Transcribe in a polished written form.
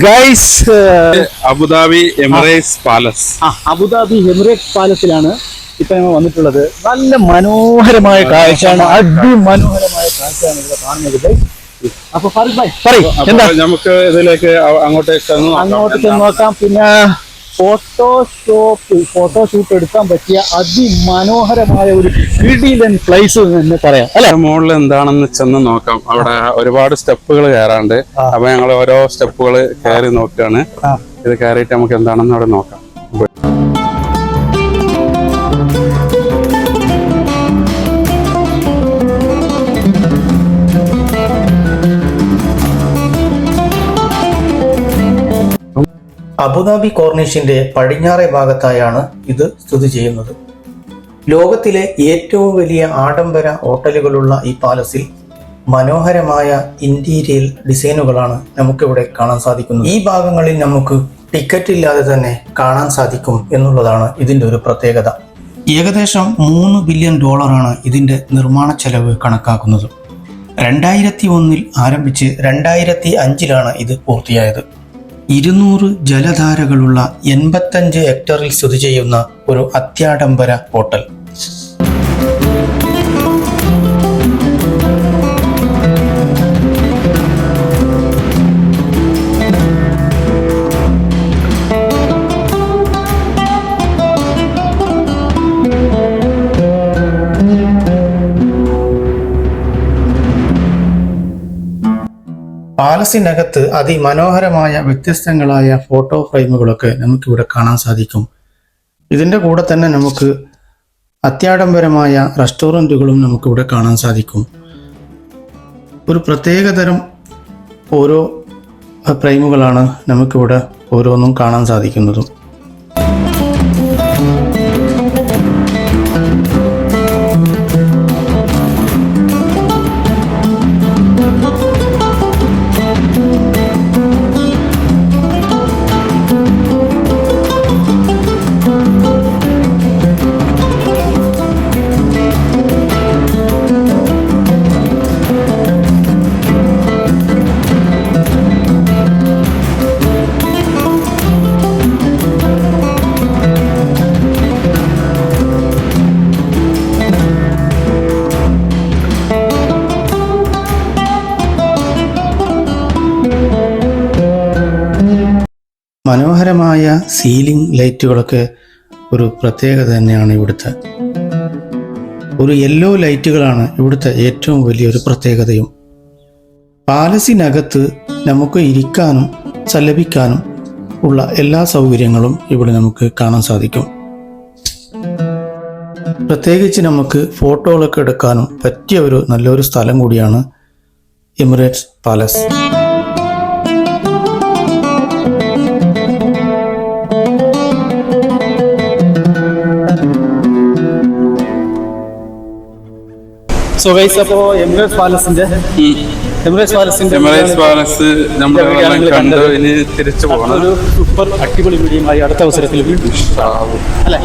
Guys Abu Dhabi Emirates palace. Abu Dhabi Emirates പാലസിലാണ് ഇപ്പൊ നമ്മൾ വന്നിട്ടുള്ളത്. നല്ല മനോഹരമായ കാഴ്ചയാണ്, അതിമനോഹരമായ കാഴ്ചയാണ് ഇവിടെ കാണുന്നത്. അപ്പൊ ഫാറൂഖ് ഭായ് പറയൂ, എന്താ നമുക്ക് ഇതിലേക്ക് അങ്ങോട്ട് നോക്കാം. പിന്നെ ഫോട്ടോഷൂട്ട് എടുക്കാൻ പറ്റിയ അതിമനോഹരമായ ഒരു കിടിലൻ പ്ലേസ് എന്ന് പറയാം അല്ലെ. മുകളിൽ എന്താണെന്ന് ചെന്ന് നോക്കാം. അവിടെ ഒരുപാട് സ്റ്റെപ്പുകൾ കയറാണ്ട്. അപ്പൊ ഞങ്ങൾ ഓരോ സ്റ്റെപ്പുകൾ കയറി നോക്കുകയാണ്. ഇത് കയറിയിട്ട് നമുക്ക് എന്താണെന്ന് അവിടെ നോക്കാം. അബുദാബി കോർണിഷിന്റെ പടിഞ്ഞാറേ ഭാഗത്തായാണ് ഇത് സ്ഥിതി ചെയ്യുന്നത്. ലോകത്തിലെ ഏറ്റവും വലിയ ആഡംബര ഹോട്ടലുകളുള്ള ഈ പാലസിൽ മനോഹരമായ ഇന്റീരിയൽ ഡിസൈനുകളാണ് നമുക്കിവിടെ കാണാൻ സാധിക്കുന്നത്. ഈ ഭാഗങ്ങളിൽ നമുക്ക് ടിക്കറ്റ് ഇല്ലാതെ തന്നെ കാണാൻ സാധിക്കും എന്നുള്ളതാണ് ഇതിന്റെ ഒരു പ്രത്യേകത. ഏകദേശം $3 ബില്യൺ ഇതിന്റെ നിർമ്മാണ ചെലവ് കണക്കാക്കുന്നത്. 2001 ആരംഭിച്ച് 2005 ഇത് പൂർത്തിയായത്. 200 ജലധാരകളുള്ള 85 ഹെക്ടറിൽ സ്ഥിതി ചെയ്യുന്ന ഒരു അത്യാഡംബര ഹോട്ടൽ. പാലസിനകത്ത് അതിമനോഹരമായ വ്യത്യസ്തങ്ങളായ ഫോട്ടോ ഫ്രെയിമുകളൊക്കെ നമുക്കിവിടെ കാണാൻ സാധിക്കും. ഇതിൻ്റെ കൂടെ തന്നെ നമുക്ക് അത്യാഡംബരമായ റെസ്റ്റോറൻറ്റുകളും നമുക്കിവിടെ കാണാൻ സാധിക്കും. ഒരു പ്രത്യേകതരം ഓരോ ഫ്രെയിമുകളാണ് നമുക്കിവിടെ ഓരോന്നും കാണാൻ സാധിക്കുന്നതും. മനോഹരമായ സീലിംഗ് ലൈറ്റുകളൊക്കെ ഒരു പ്രത്യേകത തന്നെയാണ് ഇവിടുത്തെ. ഒരു യെല്ലോ ലൈറ്റുകളാണ് ഇവിടുത്തെ ഏറ്റവും വലിയൊരു പ്രത്യേകതയും. പാലസിനകത്ത് നമുക്ക് ഇരിക്കാനും സല്ലപിക്കാനും ഉള്ള എല്ലാ സൗകര്യങ്ങളും ഇവിടെ നമുക്ക് കാണാൻ സാധിക്കും. പ്രത്യേകിച്ച് നമുക്ക് ഫോട്ടോകളൊക്കെ എടുക്കാനും പറ്റിയ ഒരു നല്ലൊരു സ്ഥലം കൂടിയാണ് എമിറേറ്റ്സ് പാലസ്. സോ ഗൈസ്, അപ്പോൾ എമിറേറ്റ്സ് പാലസ് നമ്മൾ കണ്ടു. ഇനി തിരിച്ചു പോകണം. ഒരു സൂപ്പർ അടിപൊളി വീഡിയോയുമായി അടുത്ത അവസരത്തിൽ വീണ്ടും അല്ലേ.